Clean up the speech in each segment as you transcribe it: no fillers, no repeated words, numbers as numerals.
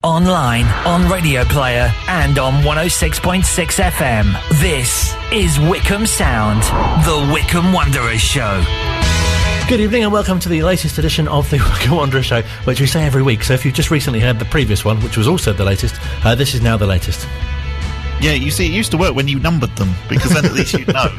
online, on Radio Player, and on 106.6 FM. This is Wycombe Sound, the Wycombe Wanderers Show. Good evening and welcome to the latest edition of the Wycombe Wanderers Show, which we say every week. So if you've just recently heard the previous one, which was also the latest, this is now the latest. Yeah, you see, it used to work when you numbered them, because then at least you'd know,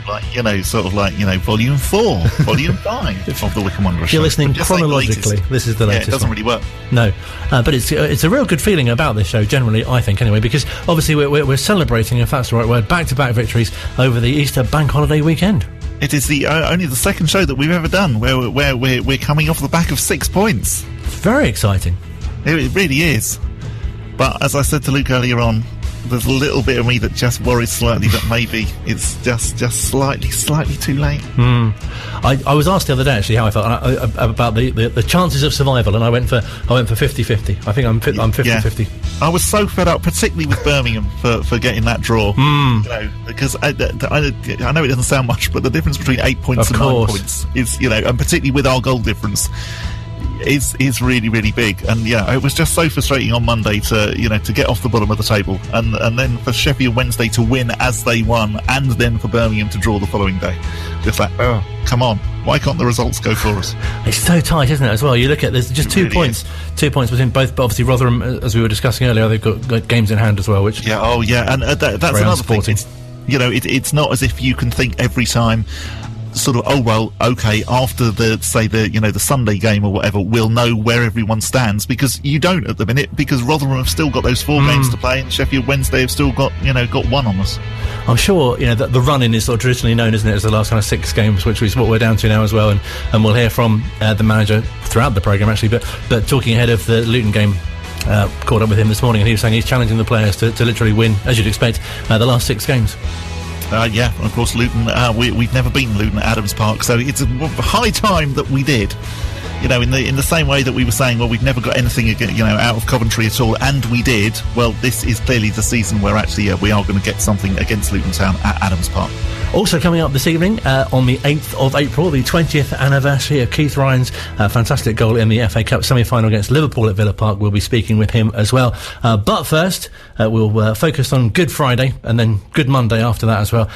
volume 4, volume 5 of the Wycombe Wanderers Show. If you're listening chronologically, this is the latest. Yeah, it doesn't really work. No, but it's a real good feeling about this show, generally, I think, anyway, because obviously we're celebrating, if that's the right word, back-to-back victories over the Easter bank holiday weekend. It is only the second show that we've ever done where we're coming off the back of 6 points. Very exciting. It really is. But as I said to Luke earlier on, there's a little bit of me that just worries slightly that maybe it's just slightly too late. I was asked the other day actually how I felt about the chances of survival, and I went for 50-50. I think I'm 50-50. I was so fed up, particularly with Birmingham for getting that draw. Because I know it doesn't sound much, but the difference between 8 points and 9 points is, and particularly with our goal difference, is really, really big. And it was just so frustrating on Monday to get off the bottom of the table, and then for Sheffield Wednesday to win as they won, and then for Birmingham to draw the following day. Just like, oh, come on, why can't the results go for us? It's so tight, isn't it, as well? You look at, there's just 2 points. 2 points between both, but obviously Rotherham, as we were discussing earlier, they've got games in hand as well, which... Yeah, and that's another thing. It's not as if you can think every time, sort of, oh well, okay, after the Sunday game or whatever, we'll know where everyone stands, because you don't at the minute, because Rotherham have still got those 4 games to play, and Sheffield Wednesday have still got one on us. I'm sure that the run-in is sort of traditionally known, isn't it, as the last kind of 6 games, which is what we're down to now as well, and we'll hear from the manager throughout the programme actually, but talking ahead of the Luton game. Caught up with him this morning, and he was saying he's challenging the players to literally win, as you'd expect, the last 6 games. Of course, Luton, we've never beaten Luton at Adams Park, so it's a high time that we did. In the same way that we were saying, well, we've never got anything out of Coventry at all, and we did. Well, this is clearly the season where actually we are going to get something against Luton Town at Adams Park. Also coming up this evening, on the 8th of April, the 20th anniversary of Keith Ryan's fantastic goal in the FA Cup semi-final against Liverpool at Villa Park. We'll be speaking with him as well. But first, we'll focus on Good Friday and then Good Monday after that as well.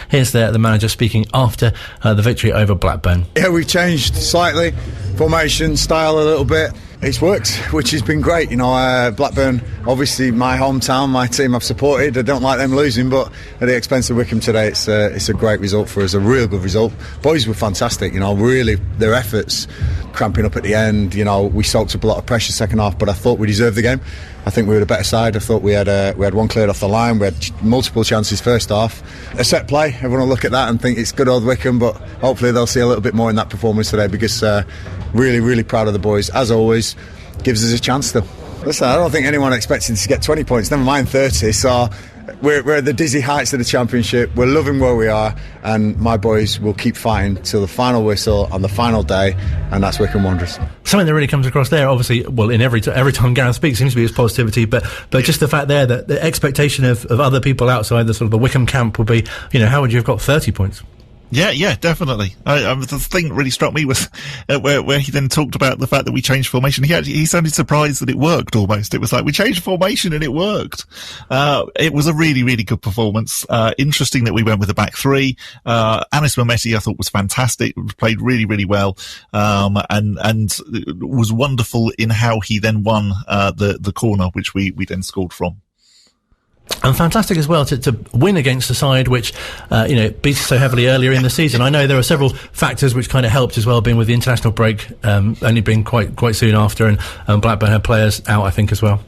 Here's the manager speaking after the victory over Blackburn. Yeah, we've changed slightly, formation, style a little bit. It's worked, which has been great. Blackburn, obviously my hometown, my team I've supported. I don't like them losing, but at the expense of Wycombe today, it's a great result for us, a real good result. Boys were fantastic, really, their efforts, cramping up at the end. We soaked up a lot of pressure second half, but I thought we deserved the game. I think we were the better side. I thought we had one cleared off the line. We had multiple chances first half. A set play, everyone will look at that and think it's good old Wycombe, but hopefully they'll see a little bit more in that performance today, because really, really proud of the boys. As always, gives us a chance still. Listen, I don't think anyone expected to get 20 points, never mind 30, so we're at the dizzy heights of the Championship. We're loving where we are, and my boys will keep fighting till the final whistle on the final day, and that's Wycombe Wanderers. Something that really comes across there, obviously, well, in every time Gareth speaks, seems to be his positivity, but just the fact there that the expectation of other people outside the sort of the Wycombe camp would be, how would you have got 30 points? Yeah, definitely. The thing that really struck me was where he then talked about the fact that we changed formation. He sounded surprised that it worked almost. It was like, we changed formation and it worked. It was a really, really good performance. Interesting that we went with a back 3. Anis Mehmeti, I thought, was fantastic. Played really, really well. And was wonderful in how he then won the corner, which we then scored from. And fantastic as well to win against a side which, beat us so heavily earlier in the season. I know there are several factors which kind of helped as well, being with the international break only being quite soon after, and Blackburn had players out, I think, as well.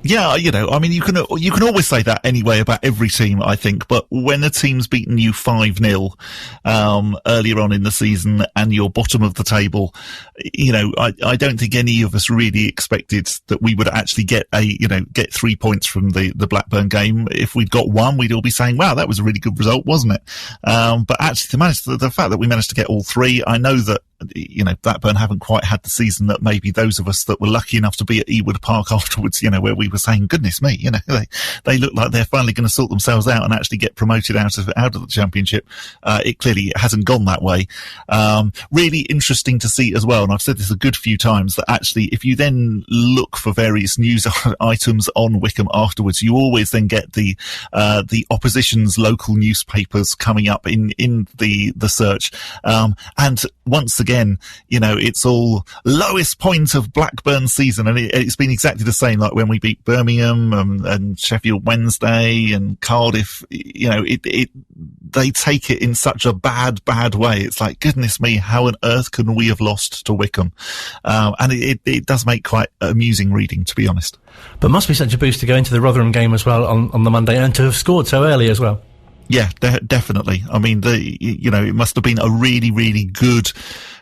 Yeah, you can always say that anyway about every team, I think, but when a team's beaten you 5-0 earlier on in the season and you're bottom of the table, I don't think any of us really expected that we would actually get 3 points from the Blackburn game. If we'd got 1, we'd all be saying, wow, that was a really good result, wasn't it? But actually the fact that we managed to get all 3, I know that Blackburn haven't quite had the season that maybe those of us that were lucky enough to be at Ewood Park afterwards, where we were saying, goodness me, they look like they're finally going to sort themselves out and actually get promoted out of the Championship. It clearly hasn't gone that way. Really interesting to see as well, and I've said this a good few times, that actually if you then look for various news items on Wycombe afterwards, you always then get the opposition's local newspapers coming up in the search. And once again, it's all lowest point of Blackburn season, and it's been exactly the same, like when we beat Birmingham and Sheffield Wednesday and Cardiff. They take it in such a bad way. It's like, goodness me, how on earth can we have lost to Wycombe? And it does make quite amusing reading, to be honest. But must be such a boost to go into the Rotherham game as well on the Monday, and to have scored so early as well. Yeah, definitely. I mean, it must have been a really, really good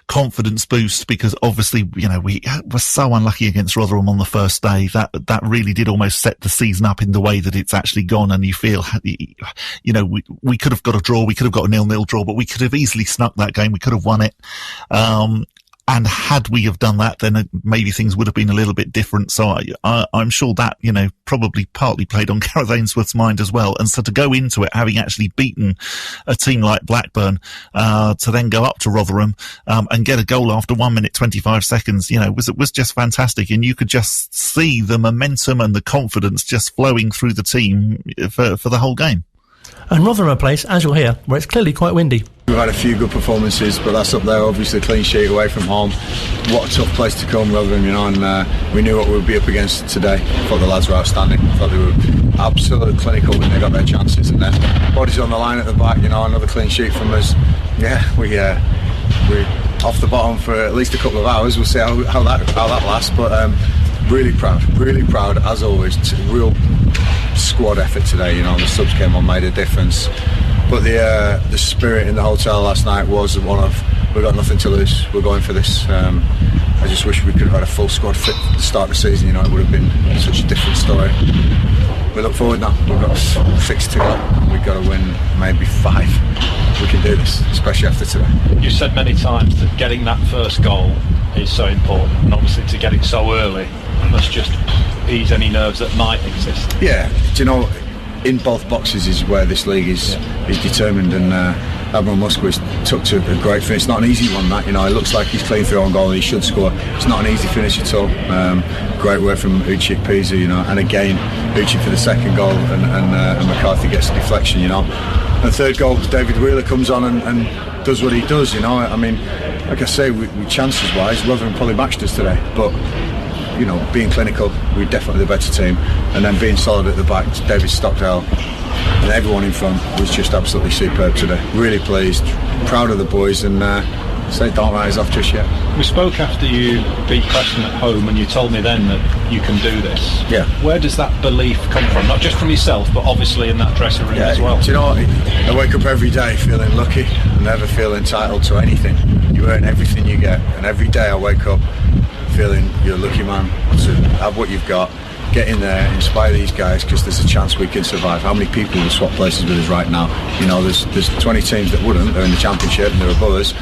confidence boost, because obviously, we were so unlucky against Rotherham on the first day. That really did almost set the season up in the way that it's actually gone. And you feel, we could have got a draw, we could have got a 0-0 draw, but we could have easily snuck that game. We could have won it. And had we have done that, then maybe things would have been a little bit different. So I'm sure that, probably partly played on Gareth Ainsworth's mind as well. And so to go into it, having actually beaten a team like Blackburn, to then go up to Rotherham, and get a goal after 1 minute, 25 seconds, was just fantastic. And you could just see the momentum and the confidence just flowing through the team for the whole game. And Rotherham, a place, as you'll hear, where it's clearly quite windy. We've had a few good performances, but that's up there. Obviously, clean sheet away from home. What a tough place to come, Rotherham, and we knew what we would be up against today. I thought the lads were outstanding. I thought they were absolutely clinical when they got their chances, and then bodies on the line at the back. Another clean sheet from us. Yeah, we off the bottom for at least a couple of hours. We'll see how that lasts, but really proud as always. Real squad effort today. The subs came on, made a difference. But the spirit in the hotel last night was one of, we've got nothing to lose, we're going for this. I just wish we could have had a full squad fit at the start of the season. It would have been such a different story. We look forward now. We've got 6 to go. We've got to win maybe 5. We can do this, especially after today. You said many times that getting that first goal is so important, and obviously to get it so early must just ease any nerves that might exist. Yeah, in both boxes is where this league is determined, and Admiral Musquist took to a great finish. It's not an easy one, that. It looks like he's clean through on goal and he should score. It's not an easy finish at all. Great work from Uche Pizzi, and again Uche for the second goal, and McCarthy gets a deflection, And third goal, David Wheeler comes on and does what he does, I mean, like I say, we chances wise, Rotherham probably matched us today, but being clinical, we're definitely the better team, and then being solid at the back, David Stockdale and everyone in front was just absolutely superb today. Really pleased, proud of the boys, and say don't rise off just yet. We spoke after you beat Preston at home, and you told me then that you can do this. Yeah. Where does that belief come from? Not just from yourself, but obviously in that dressing room as well. Do you know what? I wake up every day feeling lucky, never feel entitled to anything. You earn everything you get, and every day I wake up feeling you're a lucky man to have what you've got, get in there, inspire these guys, because there's a chance we can survive. How many people will swap places with us right now? There's 20 teams that wouldn't. They're in the Championship and they're above us,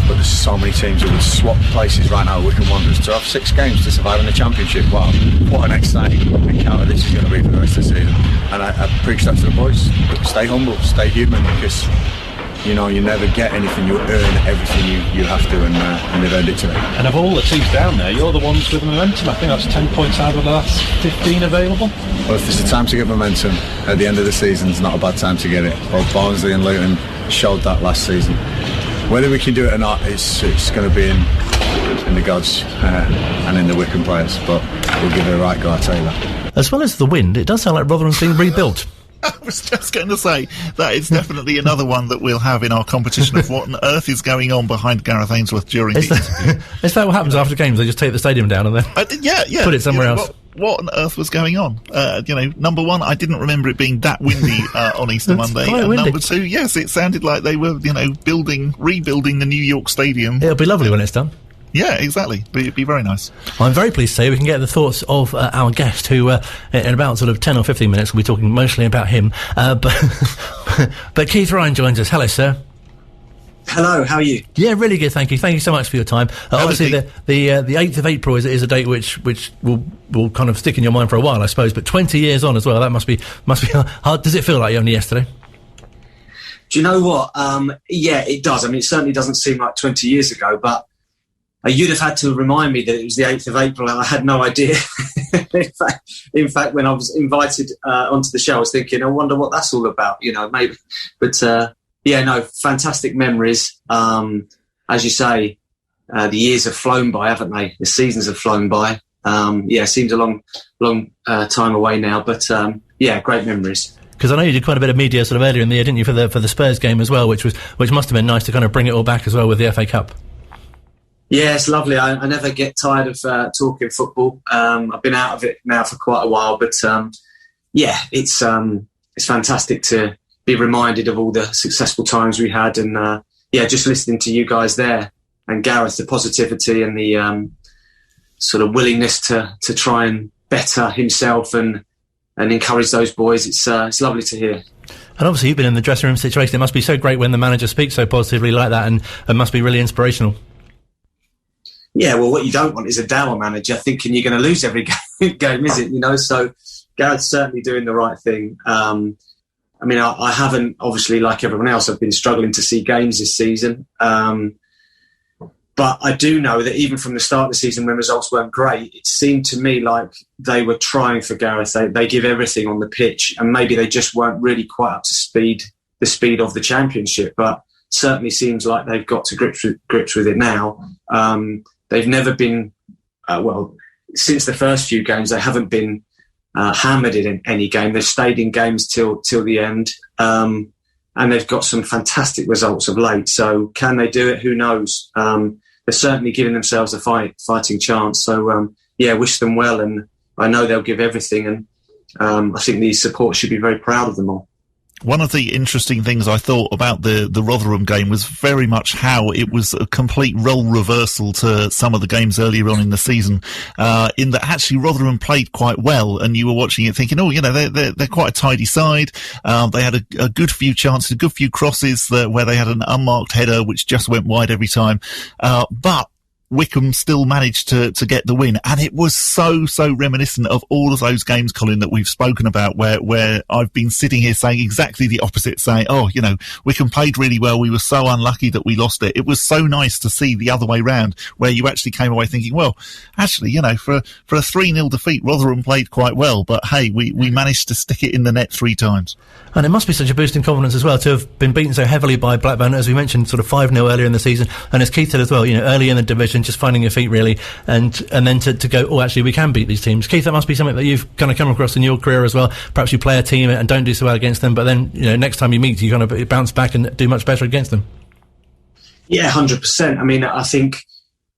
but there's so many teams that would swap places right now. Wycombe Wanderers to have 6 games to survive in the Championship. Wow, what an exciting encounter this is going to be for the rest of the season. And I preach that to the boys: stay humble, stay human, because you never get anything, you earn everything you have to, and they've earned it today. And of all the teams down there, you're the ones with momentum. I think that's 10 points out of the last 15 available. Well, if there's a time to get momentum at the end of the season, it's not a bad time to get it. Both Barnsley and Luton showed that last season. Whether we can do it or not, it's going to be in the gods and in the Wycombe players, but we'll give it a right go, I'll tell you that. As well as the wind, it does sound like Rotherham's being rebuilt. I was just going to say that it's definitely another one that we'll have in our competition of what on earth is going on behind Gareth Ainsworth during the interview. Is that what happens after games? They just take the stadium down and then put it somewhere else? What on earth was going on? Number one, I didn't remember it being that windy on Easter Monday. And windy. Number two, yes, it sounded like they were, rebuilding the New York Stadium. It'll be lovely when it's done. Yeah, exactly. It'd be very nice. I'm very pleased to say we can get the thoughts of our guest, who in about sort of 10 or 15 minutes we'll be talking mostly about him. But Keith Ryan joins us. Hello, sir. Hello, how are you? Yeah, really good, thank you. Thank you so much for your time. Obviously, the 8th of April is a date which will kind of stick in your mind for a while, I suppose. But 20 years on as well, that must be hard. Does it feel like only yesterday? Do you know what? Yeah, it does. I mean, it certainly doesn't seem like 20 years ago, but you'd have had to remind me that it was the 8th of April, and I had no idea. in fact, when I was invited onto the show, I was thinking, I wonder what that's all about, maybe. But yeah, no, fantastic memories. As you say, the years have flown by, haven't they? The seasons have flown by. Yeah, it seems a long time away now, but yeah, great memories. Because I know you did quite a bit of media sort of earlier in the year, didn't you, for the Spurs game as well, which must have been nice to kind of bring it all back as well with the FA Cup. Yeah, it's lovely. I never get tired of talking football. I've been out of it now for quite a while, but yeah, it's fantastic to be reminded of all the successful times we had, and yeah, just listening to you guys there and Gareth, the positivity and the sort of willingness to try and better himself and encourage those boys. It's lovely to hear. And obviously, you've been in the dressing room situation. It must be so great when the manager speaks so positively like that, and it must be really inspirational. Yeah, well, what you don't want is a dour manager thinking you're going to lose every game, is it? So Gareth's certainly doing the right thing. I mean, I haven't, obviously, like everyone else, I've been struggling to see games this season. But I do know that even from the start of the season, when results weren't great, it seemed to me like they were trying for Gareth. They give everything on the pitch, and maybe they just weren't really quite up to the speed of the Championship. But certainly seems like they've got to grips with it now. They've never been, well, since the first few games, they haven't been hammered in any game. They've stayed in games till the end, and they've got some fantastic results of late. So can they do it? Who knows? They're certainly giving themselves a fighting chance. So, yeah, wish them well, and I know they'll give everything, and I think the support should be very proud of them all. One of the interesting things I thought about the Rotherham game was very much how it was a complete role reversal to some of the games earlier on in the season, in that actually Rotherham played quite well, and you were watching it thinking, oh, they're quite a tidy side. They had a good few chances, a good few crosses where they had an unmarked header which just went wide every time. But Wycombe still managed to get the win, and it was so reminiscent of all of those games, Colin, that we've spoken about, where I've been sitting here saying exactly the opposite, saying, Wycombe played really well, we were so unlucky that we lost it. It was so nice to see the other way round, where you actually came away thinking, well, actually, for a 3-0 defeat, Rotherham played quite well, but hey, we managed to stick it in the net 3 times. And it must be such a boost in confidence as well to have been beaten so heavily by Blackburn, as we mentioned, sort of 5-0 earlier in the season, and as Keith said as well, early in the division, just finding your feet really, and then to go, oh, actually we can beat these teams. Keith, that must be something that you've kind of come across in your career as well. Perhaps you play a team and don't do so well against them, but then next time you meet, you kind of bounce back and do much better against them. Yeah, 100%. I mean, I think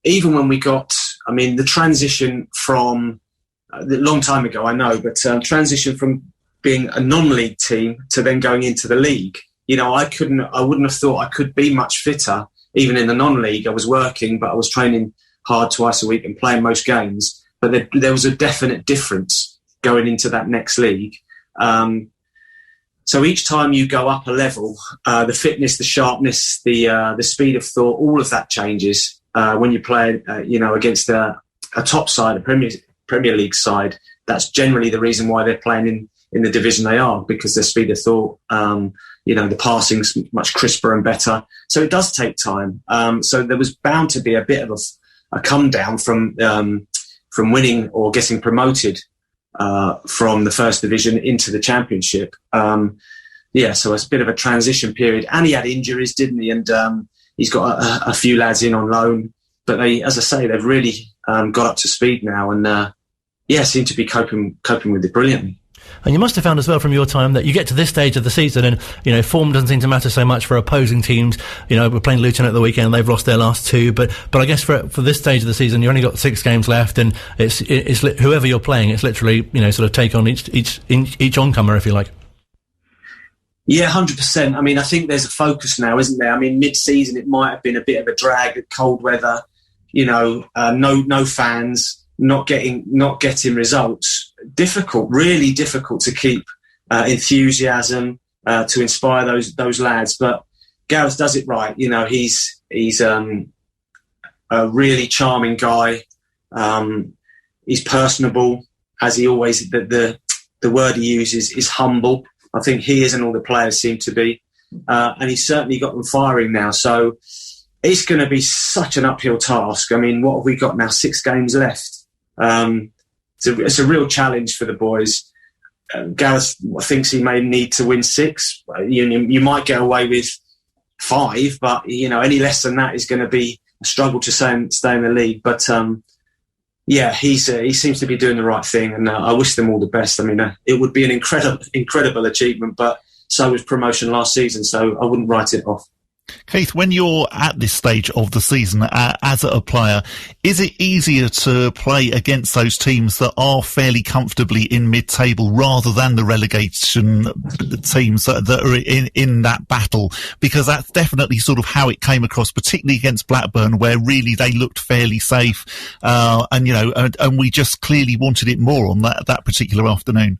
even when we got, the transition from a long time ago, I know, but transition from being a non-league team to then going into the league, I wouldn't have thought I could be much fitter. Even in the non-league, I was working, but I was training hard twice a week and playing most games. But there was a definite difference going into that next league. So each time you go up a level, the fitness, the sharpness, the speed of thought, all of that changes when you play, against a top side, a Premier League side. That's generally the reason why they're playing in the division they are, because their speed of thought, the passing's much crisper and better. So it does take time. So there was bound to be a bit of a come down from winning or getting promoted from the first division into the Championship. So it's a bit of a transition period. And he had injuries, didn't he? And he's got a few lads in on loan. But they, as I say, they've really got up to speed now, and seem to be coping with it brilliantly. And you must have found as well from your time that you get to this stage of the season and, form doesn't seem to matter so much for opposing teams. We're playing Luton at the weekend, they've lost their last 2, but I guess for this stage of the season, you only got 6 games left, and it's whoever you're playing, it's literally, sort of take on each oncomer, if you like. Yeah, 100%. I think there's a focus now, isn't there? Mid-season, it might have been a bit of a drag, cold weather, no fans, not getting results. Really difficult to keep enthusiasm, to inspire those lads. But Gareth does it right. You know, he's a really charming guy. He's personable, as he always. The word he uses is humble. I think he is, and all the players seem to be. And he's certainly got them firing now. So it's going to be such an uphill task. I mean, what have we got now? 6 games left. It's a real challenge for the boys. Gareth thinks he may need to win 6. You might get away with 5, but you know, any less than that is going to be a struggle to stay in the league. But he seems to be doing the right thing, and I wish them all the best. I mean, it would be an incredible achievement, but so was promotion last season, so I wouldn't write it off. Keith, when you're at this stage of the season as a player, is it easier to play against those teams that are fairly comfortably in mid-table rather than the relegation teams that are in that battle? Because that's definitely sort of how it came across, particularly against Blackburn, where really they looked fairly safe, and we just clearly wanted it more on that particular afternoon.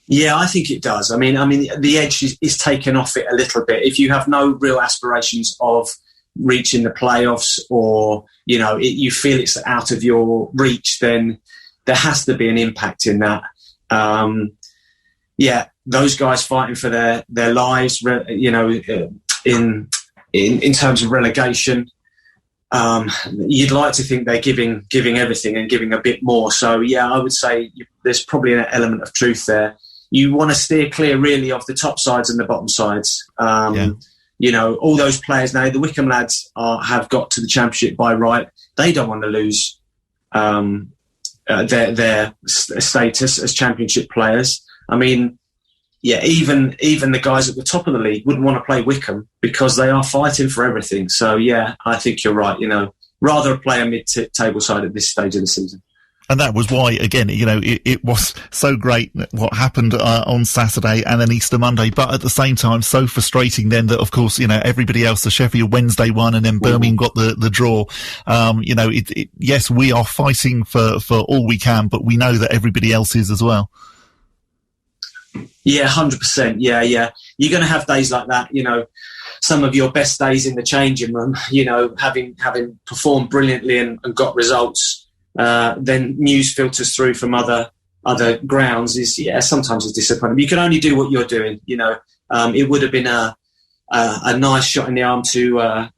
Yeah, I think it does. I mean, the edge is taken off it a little bit. If you have no real aspirations of reaching the playoffs, or you feel it's out of your reach, then there has to be an impact in that. Those guys fighting for their lives, in terms of relegation. You'd like to think they're giving everything and giving a bit more. So yeah, I would say there's probably an element of truth there. You want to steer clear, really, of the top sides and the bottom sides. All those players now, the Wycombe lads have got to the Championship by right. They don't want to lose their status as Championship players. I mean, even the guys at the top of the league wouldn't want to play Wycombe because they are fighting for everything. So, yeah, I think you're right. Rather play a mid-table side at this stage of the season. And that was why, again, it was so great what happened on Saturday and then Easter Monday, but at the same time, so frustrating then that, of course, everybody else, the Sheffield Wednesday won and then Birmingham got the draw. Yes, we are fighting for all we can, but we know that everybody else is as well. Yeah, 100%. Yeah. You're going to have days like that, some of your best days in the changing room, having performed brilliantly and got results. Then news filters through from other grounds sometimes it's disappointing. You can only do what you're doing. It would have been a nice shot in the arm to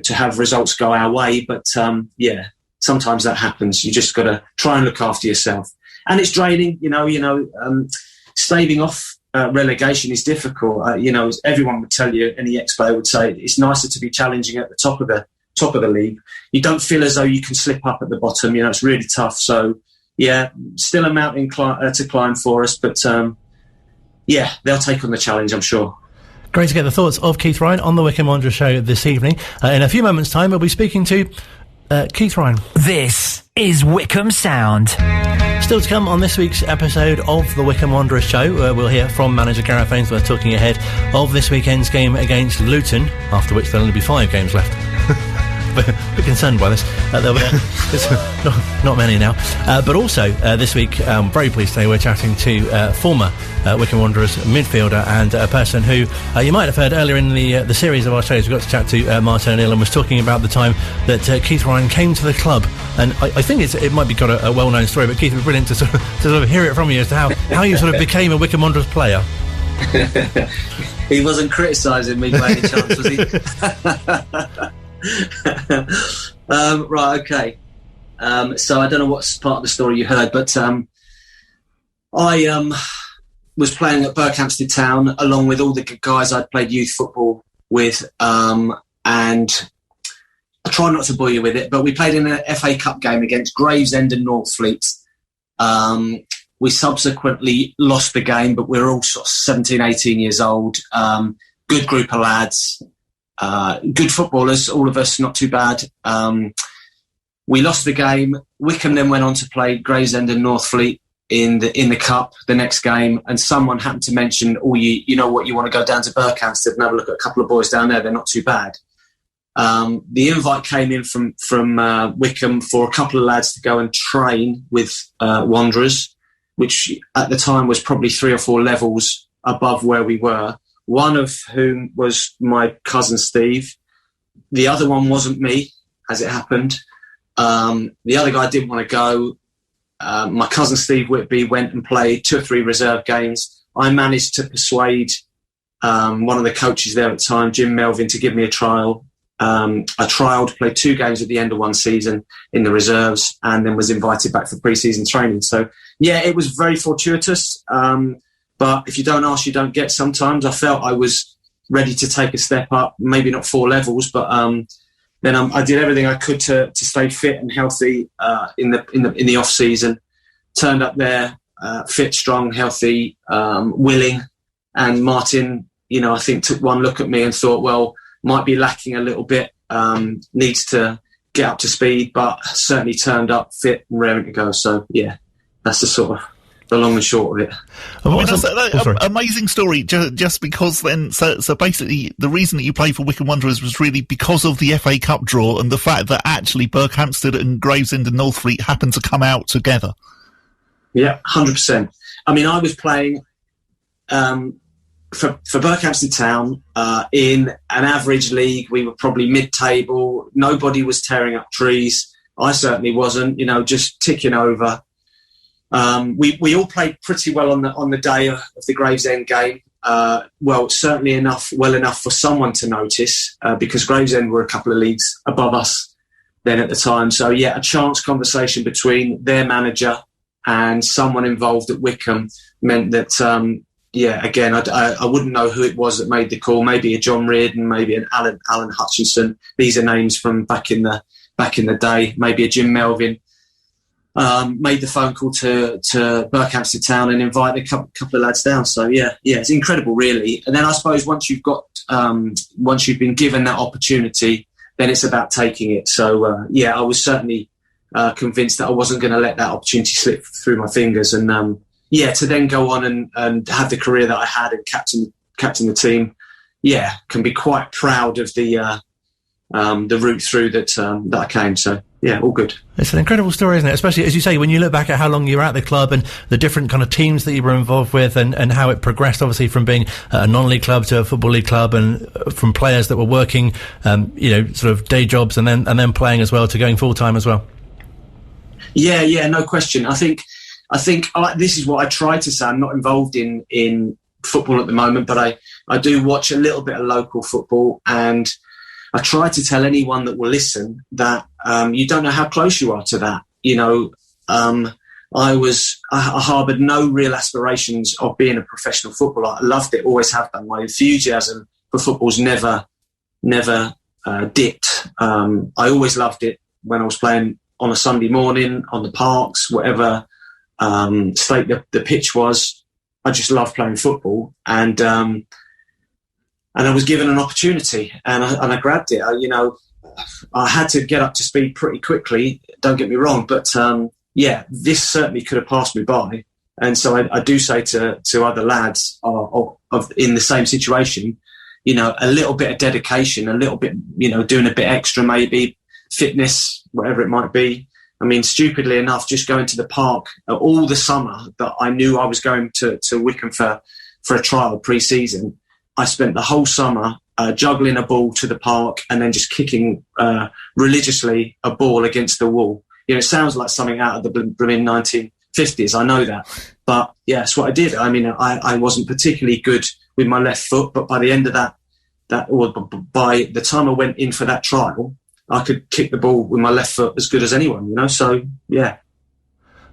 have results go our way, but sometimes that happens. You just got to try and look after yourself, and it's draining. Staving off relegation is difficult. As everyone would tell you, any ex-player would say, it's nicer to be challenging at the top of the league. You don't feel as though you can slip up at the bottom. It's really tough. So, still a mountain to climb for us. But, they'll take on the challenge, I'm sure. Great to get the thoughts of Keith Ryan on the Wycombe Wanderers show this evening. In a few moments' time, we'll be speaking to Keith Ryan. This is Wycombe Sound. Still to come on this week's episode of the Wycombe Wanderers show, we'll hear from manager Gareth Ainsworth talking ahead of this weekend's game against Luton, after which there'll only be 5 games left. A bit concerned by this. There'll be not many now. But also this week, very pleased today, we're chatting to former Wycombe Wanderers midfielder and a person who you might have heard earlier in the series of our shows. We got to chat to Martin O'Neill and was talking about the time that Keith Ryan came to the club. And I think it might be got a well-known story, but Keith, it'd be brilliant to sort of hear it from you as to how you sort of became a Wycombe Wanderers player. He wasn't criticising me by any chance, was he? Right, okay. So I don't know what part of the story you heard, but I was playing at Berkhamsted Town along with all the guys I'd played youth football with, and I try not to bore you with it, but we played in an FA Cup game against Gravesend and Northfleet. We subsequently lost the game, but we were all sort of 17, 18 years old. Good group of lads. Good footballers, all of us, not too bad. We lost the game. Wycombe then went on to play Gravesend and Northfleet in the cup the next game, and someone happened to mention, you know what, you want to go down to Berkhamsted and have a look at a couple of boys down there, they're not too bad. The invite came in from Wycombe for a couple of lads to go and train with Wanderers, which at the time was probably 3 or 4 levels above where we were. one of whom was my cousin Steve. The other one wasn't me, as it happened. The other guy didn't want to go. My cousin Steve Whitby went and played 2 or 3 reserve games. I managed to persuade one of the coaches there at the time, Jim Melvin, to give me a trial. I trialled, played 2 games at the end of one season in the reserves, and then was invited back for pre-season training. So, yeah, it was very fortuitous. But if you don't ask, you don't get sometimes. I felt I was ready to take a step up, maybe not 4 levels, but then I did everything I could to stay fit and healthy in the off season. Turned up there, fit, strong, healthy, willing. And Martin, I think took one look at me and thought, well, might be lacking a little bit, needs to get up to speed, but certainly turned up fit and raring to go. So, yeah, that's the sort of the long and short of it. Amazing story, just because then, so basically the reason that you played for Wycombe Wanderers was really because of the FA Cup draw and the fact that actually Berkhamsted and Gravesend and Northfleet happened to come out together. Yeah, 100%. I mean, I was playing for Berkhamsted Town in an average league. We were probably mid-table. Nobody was tearing up trees. I certainly wasn't, just ticking over. We all played pretty well on the day of the Gravesend game. Well, certainly well enough for someone to notice, because Gravesend were a couple of leagues above us then at the time. So, yeah, a chance conversation between their manager and someone involved at Wycombe meant that, again, I wouldn't know who it was that made the call. Maybe a John Reardon, maybe an Alan Hutchinson. These are names from back in the day. Maybe a Jim Melvin. Made the phone call to Berkhamsted Town and invited a couple of lads down. So yeah, it's incredible, really. And then I suppose once you've been given that opportunity, then it's about taking it. So I was certainly convinced that I wasn't going to let that opportunity slip through my fingers. And to then go on and have the career that I had and captain the team, can be quite proud of the route through that I came. So. Yeah, all good. It's an incredible story, isn't it? Especially, as you say, when you look back at how long you were at the club and the different kind of teams that you were involved with and how it progressed, obviously, from being a non-league club to a football league club and from players that were working, sort of day jobs and then playing as well to going full-time as well. Yeah, no question. I think this is what I try to say. I'm not involved in football at the moment, but I do watch a little bit of local football, and I try to tell anyone that will listen that you don't know how close you are to that. I harboured no real aspirations of being a professional footballer. I loved it, always have done. My enthusiasm for football's never dipped. I always loved it when I was playing on a Sunday morning, on the parks, whatever state the pitch was. I just loved playing football, and I was given an opportunity, and I grabbed it. I had to get up to speed pretty quickly. Don't get me wrong, but this certainly could have passed me by. And so I do say to other lads in the same situation, a little bit of dedication, a little bit, doing a bit extra, maybe fitness, whatever it might be. I mean, stupidly enough, just going to the park all the summer that I knew I was going to Wycombe for a trial pre-season. I spent the whole summer juggling a ball to the park and then just kicking religiously a ball against the wall. It sounds like something out of the blooming 1950s. I know that. But, yeah, that's what I did. I mean, I wasn't particularly good with my left foot, but by the end of by the time I went in for that trial, I could kick the ball with my left foot as good as anyone, So, yeah.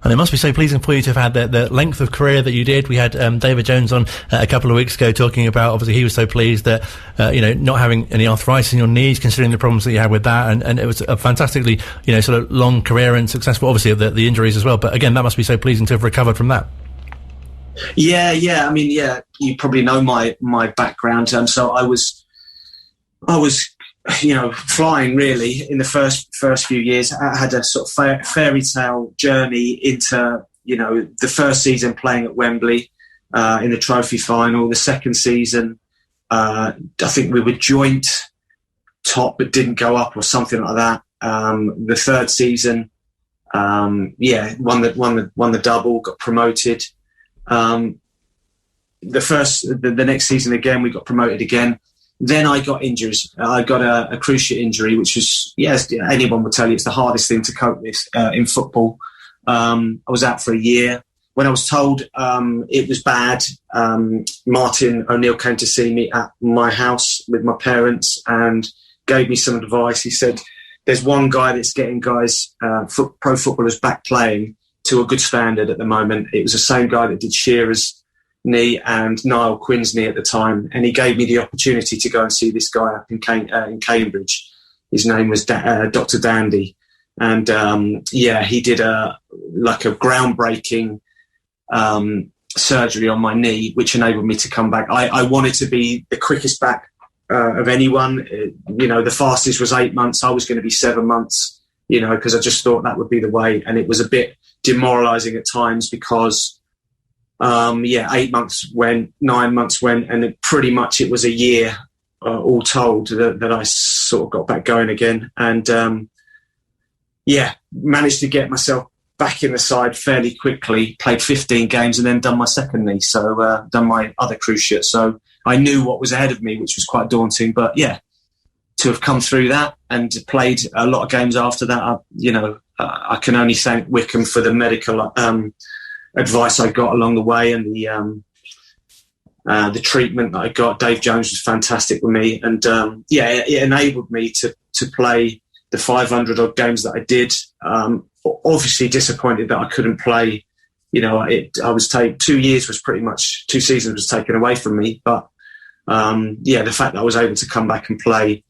And it must be so pleasing for you to have had the length of career that you did. We had David Jones on a couple of weeks ago talking about, obviously, he was so pleased that, not having any arthritis in your knees, considering the problems that you had with that. And it was a fantastically, sort of long career and successful, obviously, the injuries as well. But again, that must be so pleasing to have recovered from that. Yeah. I mean, you probably know my background. So I was flying really in the first few years. I had a sort of fairy tale journey into, the first season playing at Wembley in the trophy final. The second season, I think we were joint top but didn't go up or something like that. The third season, won the double, got promoted. the next season again, we got promoted again. Then I got injuries. I got a cruciate injury, which was, yes, anyone would tell you it's the hardest thing to cope with in football. I was out for a year. When I was told it was bad, Martin O'Neill came to see me at my house with my parents and gave me some advice. He said, there's one guy that's getting guys, pro footballers, back playing to a good standard at the moment. It was the same guy that did Shearer's knee and Niall Quinn's knee at the time. And he gave me the opportunity to go and see this guy up in Cambridge. His name was Dr. Dandy. And he did a groundbreaking surgery on my knee, which enabled me to come back. I wanted to be the quickest back of anyone. The fastest was 8 months. I was going to be 7 months, because I just thought that would be the way. And it was a bit demoralising at times because 8 months went, 9 months went, and it was a year all told that I sort of got back going again. And managed to get myself back in the side fairly quickly, played 15 games and then done my second knee, so done my other cruciate. So I knew what was ahead of me, which was quite daunting. But to have come through that and played a lot of games after that, I can only thank Wycombe for the medical advice I got along the way and the treatment that I got. Dave Jones was fantastic with me, and it enabled me to play the 500 odd games that I did. Obviously disappointed that I couldn't play. I was 2 years was pretty much 2 seasons was taken away from me. But the fact that I was able to come back and play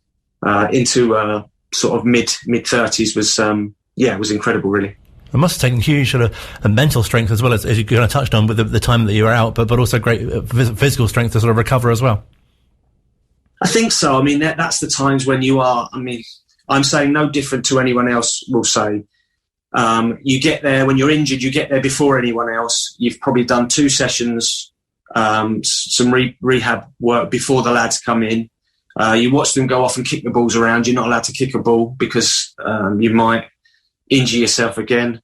into sort of mid 30s was incredible, really. It must have taken huge sort of mental strength as well as you kind of touched on with the time that you were out, but also great physical strength to sort of recover as well. I think so. I mean, that's the times when you are. I mean, I'm saying no different to anyone else will say. You get there when you're injured. You get there before anyone else. You've probably done 2 sessions, some rehab work before the lads come in. You watch them go off and kick the balls around. You're not allowed to kick a ball because you might injure yourself again.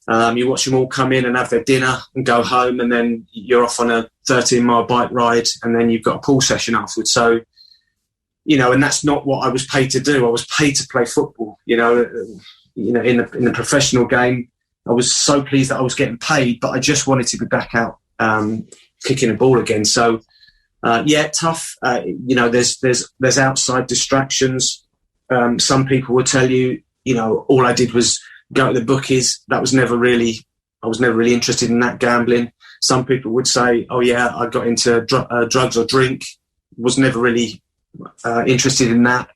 You watch them all come in and have their dinner and go home, and then you're off on a 13-mile bike ride, and then you've got a pool session afterwards. So, and that's not what I was paid to do. I was paid to play football. In the professional game, I was so pleased that I was getting paid, but I just wanted to be back out kicking a ball again. So, tough. There's outside distractions. Some people will tell you, all I did was go to the bookies. I was never really interested in that, gambling. Some people would say, I got into drugs or drink. Was never really interested in that.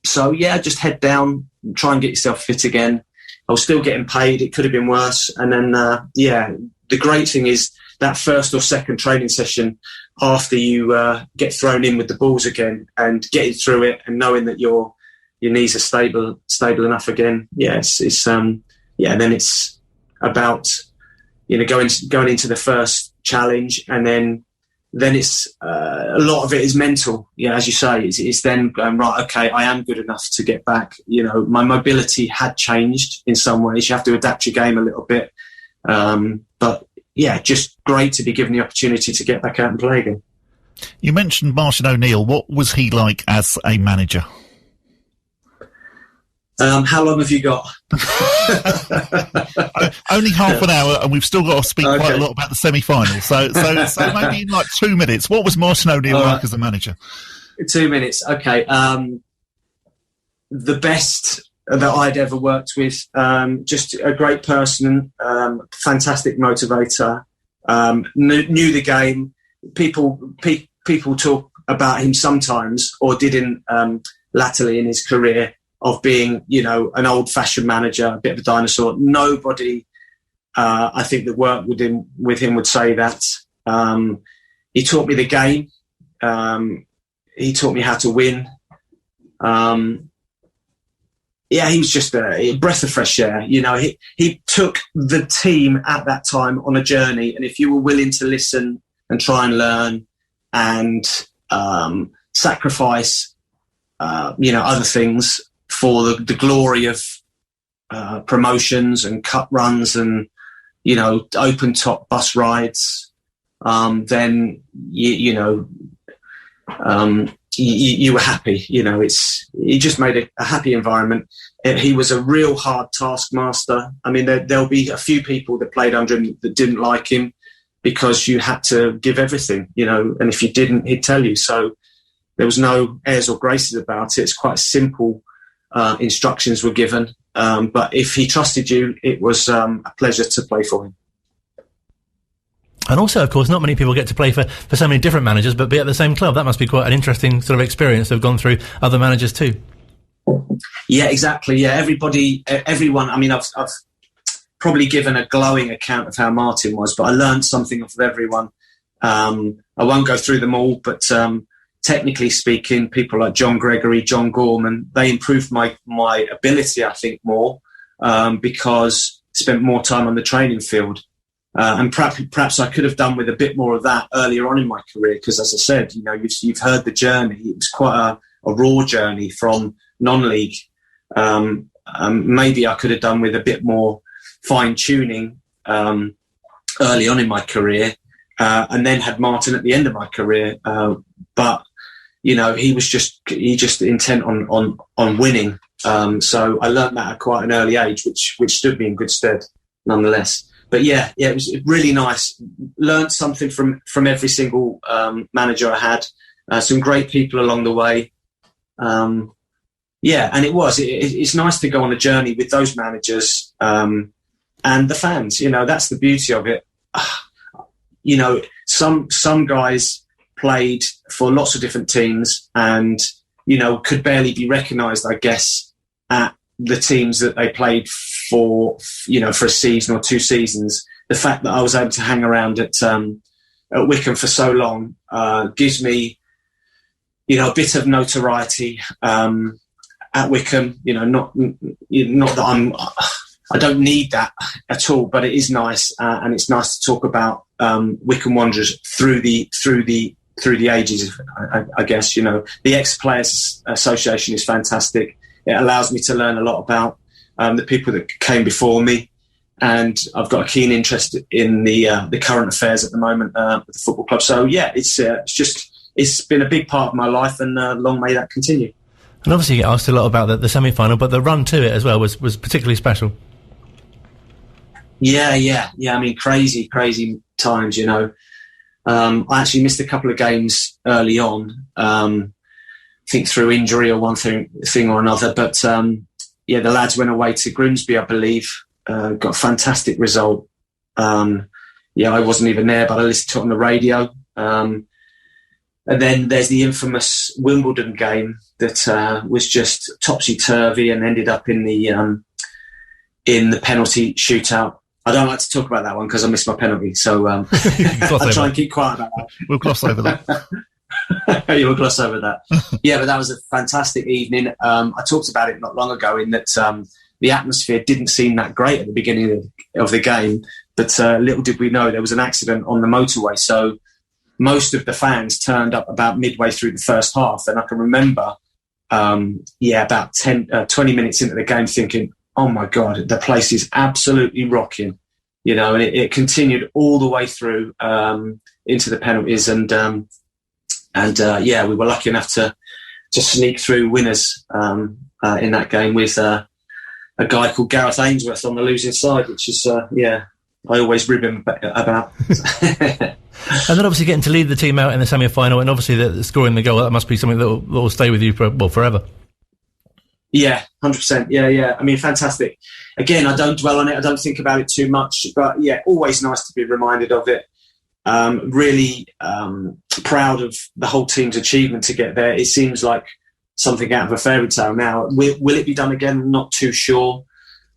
Just head down, try and get yourself fit again. I was still getting paid. It could have been worse. And then, the great thing is that first or second training session after you get thrown in with the balls again and getting through it and knowing that your knees are stable enough again. Then it's about, going into the first challenge, and then it's a lot of it is mental. As you say, it's then going, right, okay, I am good enough to get back. My mobility had changed in some ways. You have to adapt your game a little bit. Just great to be given the opportunity to get back out and play again. You mentioned Martin O'Neill. What was he like as a manager? How long have you got? Only half an hour, and we've still got to speak quite a lot about the semi-final. So maybe in like 2 minutes. What was Martin O'Neill like as a manager? 2 minutes, okay. The best that I'd ever worked with. Just a great person, fantastic motivator. Knew the game. People talk about him sometimes, or didn't latterly in his career, of being, an old-fashioned manager, a bit of a dinosaur. Nobody, I think, that worked with him would say that. He taught me the game. He taught me how to win. He was just a breath of fresh air. He took the team at that time on a journey, and if you were willing to listen and try and learn and sacrifice, other things for the glory of promotions and cup runs and, open top bus rides, then you were happy. He just made a happy environment. He was a real hard taskmaster. I mean, there'll be a few people that played under him that didn't like him because you had to give everything, and if you didn't, he'd tell you. So there was no airs or graces about it. It's quite simple. Instructions were given, but if he trusted you, it was a pleasure to play for him. And also, of course, not many people get to play for so many different managers, but be at the same club. That must be quite an interesting sort of experience to have gone through other managers too. Yeah, exactly. Yeah, everyone. I mean, I've probably given a glowing account of how Martin was, but I learned something off of everyone. I won't go through them all, but technically speaking, people like John Gregory, John Gorman, they improved my ability, I think, more because I spent more time on the training field. And perhaps I could have done with a bit more of that earlier on in my career, because, as I said, you've heard the journey. It was quite a raw journey from non-league. Maybe I could have done with a bit more fine-tuning early on in my career, and then had Martin at the end of my career. But he just intent on winning. So I learned that at quite an early age, which stood me in good stead, nonetheless. But yeah, it was really nice. Learned something from every single manager I had. Some great people along the way. And it's nice to go on a journey with those managers and the fans. That's the beauty of it. Some guys played for lots of different teams and could barely be recognised, I guess, at the teams that they played for a season or 2 seasons. The fact that I was able to hang around at Wycombe for so long gives me a bit of notoriety at Wycombe. Not that I don't need that at all, but it is nice, and it's nice to talk about Wycombe Wanderers through the ages. I guess the Ex-Players Association is fantastic. It allows me to learn a lot about the people that came before me, and I've got a keen interest in the current affairs at the moment with the football club. So yeah, it's been a big part of my life, and long may that continue. And obviously, you get asked a lot about the semi-final, but the run to it as well was particularly special. Yeah. I mean, crazy times. I actually missed a couple of games early on. I think through injury or one thing or another. But the lads went away to Grimsby, I believe. Got a fantastic result. I wasn't even there, but I listened to it on the radio. And then there's the infamous Wimbledon game that was just topsy-turvy and ended up in the penalty shootout. I don't like to talk about that one because I missed my penalty, so I'll try and keep quiet about that. We'll gloss over that. You'll gloss over that. Yeah, but that was a fantastic evening. I talked about it not long ago in that the atmosphere didn't seem that great at the beginning of the game, but little did we know there was an accident on the motorway, so most of the fans turned up about midway through the first half, and I can remember about 20 minutes into the game thinking, oh my God, the place is absolutely rocking, and it continued all the way through into the penalties, and we were lucky enough to sneak through winners in that game with a guy called Gareth Ainsworth on the losing side, which is I always rib him about. And then obviously getting to lead the team out in the semi-final, and obviously the scoring the goal, that must be something that will stay with you forever. Yeah, 100%. Yeah. I mean, fantastic. Again, I don't dwell on it. I don't think about it too much. But yeah, always nice to be reminded of it. Really proud of the whole team's achievement to get there. It seems like something out of a fairy tale now. Will it be done again? Not too sure.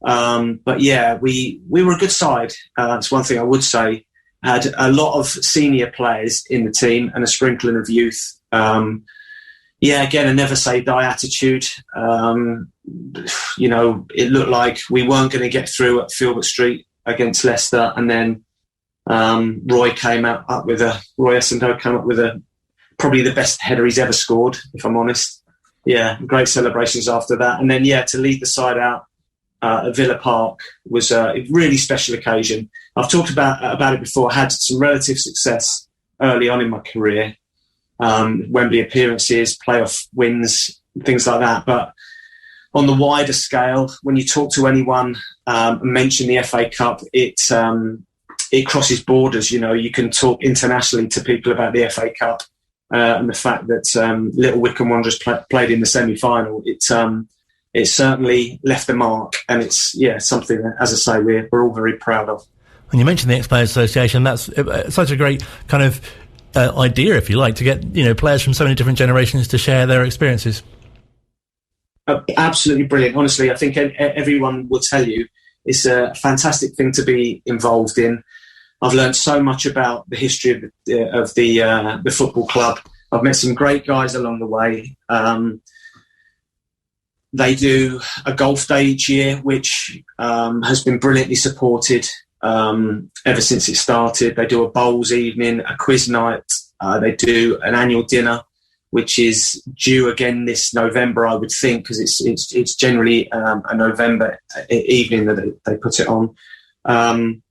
But yeah, we were a good side. That's one thing I would say. Had a lot of senior players in the team and a sprinkling of youth. Again, a never say die attitude. It looked like we weren't going to get through at Filbert Street against Leicester, and then Roy Essendon came up with probably the best header he's ever scored, if I'm honest. Yeah, great celebrations after that, and then to lead the side out at Villa Park was a really special occasion. I've talked about it before. I had some relative success early on in my career, Wembley appearances, playoff wins, things like that. But on the wider scale, when you talk to anyone and mention the FA Cup, it crosses borders. You can talk internationally to people about the FA Cup and the fact that Little Wycombe Wanderers played in the semi-final. It certainly left a mark, and it's something that, as I say, we're all very proud of. When you mentioned the Ex-Players Association, that's such a great kind of idea, if you like, to get players from so many different generations to share their experiences. Absolutely brilliant. Honestly, I think everyone will tell you it's a fantastic thing to be involved in. I've learned so much about the history of the football club. I've met some great guys along the way. They do a golf day each year, which has been brilliantly supported ever since it started. They do a bowls evening, a quiz night. They do an annual dinner, which is due again this November, I would think, because it's generally a November evening that they put it on. And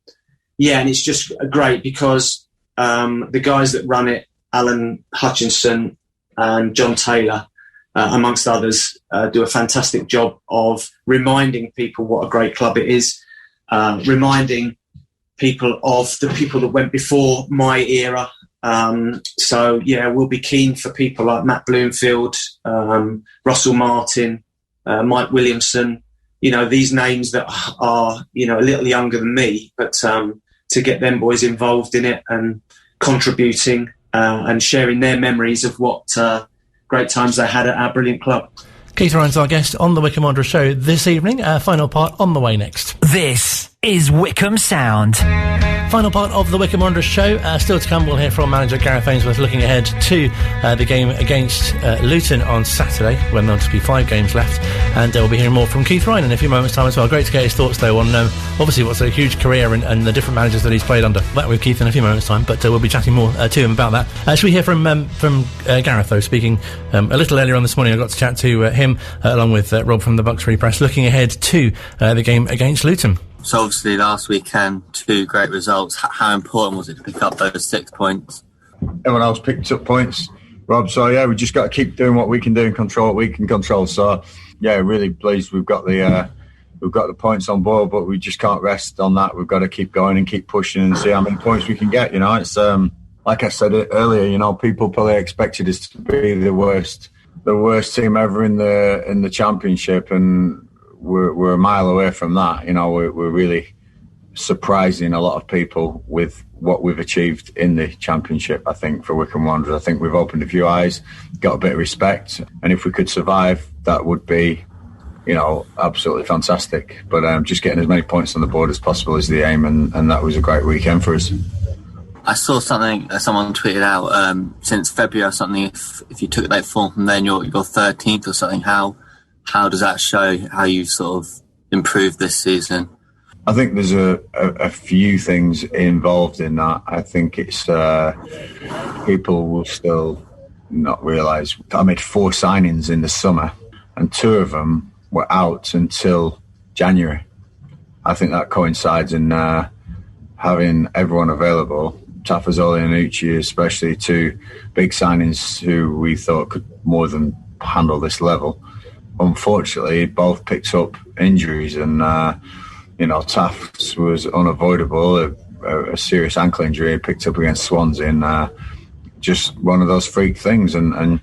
it's just great because the guys that run it, Alan Hutchinson and John Taylor, amongst others, do a fantastic job of reminding people what a great club it is, reminding people of the people that went before my era. We'll be keen for people like Matt Bloomfield, Russell Martin, Mike Williamson, these names that are, a little younger than me, but to get them boys involved in it and contributing and sharing their memories of what great times they had at our brilliant club. Keith Ryan's our guest on the Wycombe Wanderers show this evening. Final part on the way next. This is Wycombe Sound. Final part of the Wycombe Wanderers show. Still to come, we'll hear from manager Gareth Ainsworth looking ahead to the game against Luton on Saturday, when there'll just be 5 games left. And we'll be hearing more from Keith Ryan in a few moments' time as well. Great to get his thoughts, though, on obviously what's a huge career and the different managers that he's played under. That with Keith in a few moments' time, but we'll be chatting more to him about that. Should we hear from Gareth, though, speaking a little earlier on this morning? I got to chat to him along with Rob from the Bucks Free Press, looking ahead to the game against Luton. So obviously last weekend, 2 great results. How important was it to pick up those 6 points? Everyone else picked up points, Rob. So we just got to keep doing what we can do and control what we can control. So really pleased we've got the points on board, but we just can't rest on that. We've got to keep going and keep pushing and see how many points we can get. It's like I said earlier. People probably expected us to be the worst team ever in the championship, and we're a mile away from that. We're really surprising a lot of people with what we've achieved in the championship. I think for Wycombe Wanderers, I think we've opened a few eyes, got a bit of respect, and if we could survive, that would be, absolutely fantastic. But just getting as many points on the board as possible is the aim, and that was a great weekend for us. I saw something that someone tweeted out since February or something. If you took that form from then, you're 13th or something. How does that show how you've sort of improved this season? I think there's a few things involved in that. I think it's people will still not realise I made 4 signings in the summer, and 2 of them were out until January. I think that coincides in having everyone available. Tafazoli and Uchi, especially 2 big signings who we thought could more than handle this level. Unfortunately, both picked up injuries, and Taft was unavoidable. A serious ankle injury picked up against Swansea, and just one of those freak things. And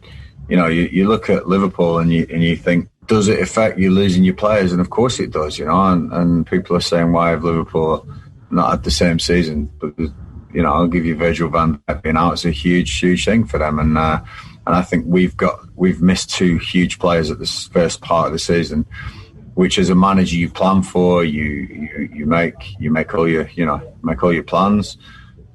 you look at Liverpool and you think, does it affect you losing your players? And of course it does. And people are saying, why have Liverpool not had the same season? But I'll give you Virgil van Dijk being out. It's a huge thing for them, and I think we've missed 2 huge players at this first part of the season, which as a manager you plan for. You make all your plans.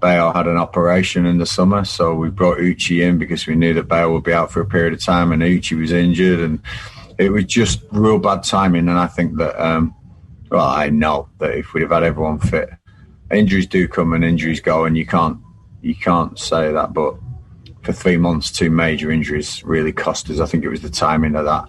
Bale had an operation in the summer, so we brought Uchi in because we knew that Bale would be out for a period of time, and Uchi was injured, and it was just real bad timing. And I think that I know that if we'd have had everyone fit, injuries do come and injuries go, and you can't say that, but for 3 months, 2 major injuries really cost us. I think it was the timing of that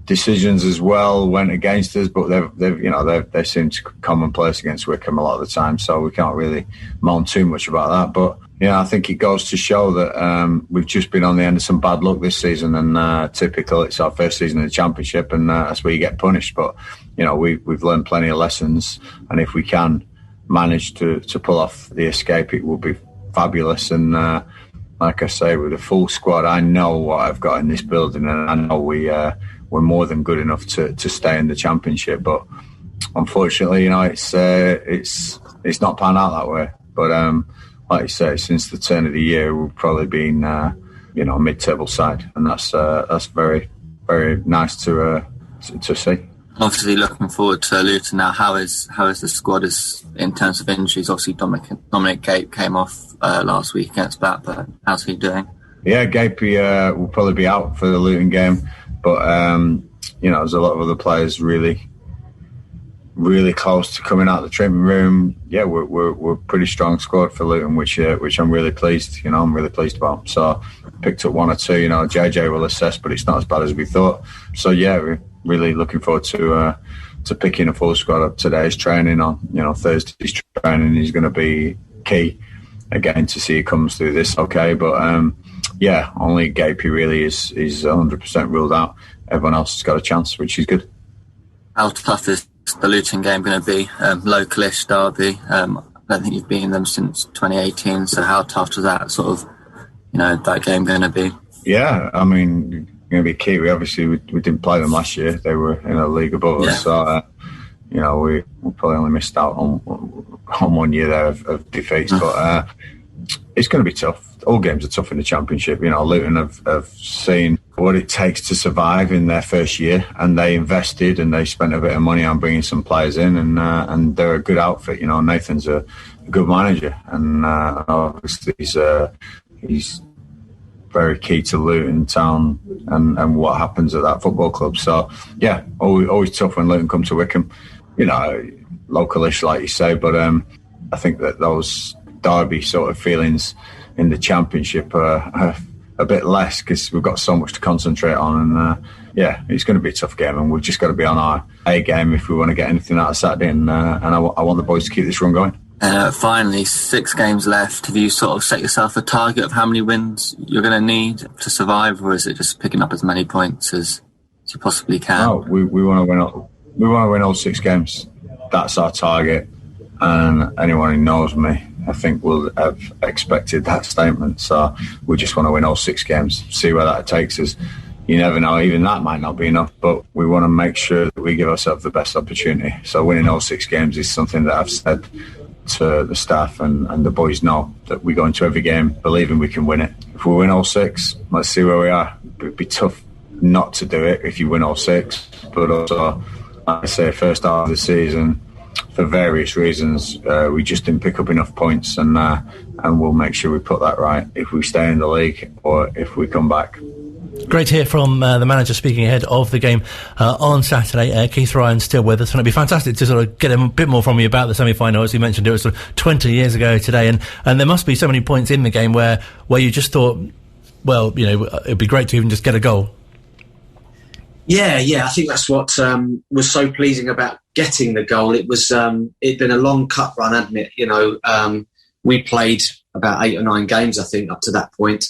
decisions as well went against us, but they've seemed commonplace against Wycombe a lot of the time, so we can't really moan too much about that. But I think it goes to show that we've just been on the end of some bad luck this season, and typical, it's our first season in the Championship, and that's where you get punished. But we've learned plenty of lessons, and if we can manage to pull off the escape, it will be fabulous. And like I say, with a full squad, I know what I've got in this building, and I know we're more than good enough to stay in the Championship. But unfortunately, it's not panned out that way. But like you say, since the turn of the year, we've probably been a mid-table side, and that's very, very nice to see. Obviously, looking forward to Luton now. How is the squad in terms of injuries? Obviously, Dominic Gape came off last week against Blackburn. How's he doing? Yeah, Gape will probably be out for the Luton game, but there's a lot of other players really, really close to coming out of the treatment room. Yeah, we're a pretty strong squad for Luton, which I'm really pleased. I'm really pleased about. So picked up one or two. JJ will assess, but it's not as bad as we thought. So yeah, we're really looking forward to picking a full squad up. Today's training on Thursday's training is going to be key again to see he comes through this okay. But only Gape really is 100% ruled out. Everyone else has got a chance, which is good. How tough is the Luton game going to be? Localish derby. I don't think you've beaten them since 2018. So how tough is that that game going to be? Yeah, I mean, going to be key. We didn't play them last year. They were in a league above us, so we probably only missed out on 1 year there of defeats. But it's going to be tough. All games are tough in the Championship. Luton have seen what it takes to survive in their first year, and they invested and they spent a bit of money on bringing some players in, and they're a good outfit. Nathan's a good manager, and obviously he's very key to Luton Town and what happens at that football club. So yeah, always tough when Luton come to Wycombe. Localish, like you say, but I think that those derby sort of feelings in the Championship are a bit less because we've got so much to concentrate on, and it's going to be a tough game, and we've just got to be on our A game if we want to get anything out of Saturday, and I want the boys to keep this run going. Finally, 6 games left. Have you sort of set yourself a target of how many wins you're going to need to survive, or is it just picking up as many points as you possibly can? No, we want to win. We want to win all 6 games. That's our target, and anyone who knows me, I think, will have expected that statement. So we just want to win all 6 games, see where that takes us. You never know, even that might not be enough, but we want to make sure that we give ourselves the best opportunity. So winning all 6 games is something that I've said to the staff, and the boys know that we go into every game believing we can win it. If we win all 6, let's see where we are. It'd be tough not to do it if you win all 6, but also, like I say, first half of the season, for various reasons, we just didn't pick up enough points, and we'll make sure we put that right if we stay in the league or if we come back. Great to hear from the manager speaking ahead of the game on Saturday. Keith Ryan's still with us, and it'd be fantastic to sort of get a bit more from you about the semi-final. As you mentioned, it was sort of 20 years ago today, and there must be so many points in the game where you just thought, well, it'd be great to even just get a goal. Yeah, I think that's what was so pleasing about getting the goal. It was it'd been a long cut run, hadn't it? We played about 8 or 9 games, I think, up to that point.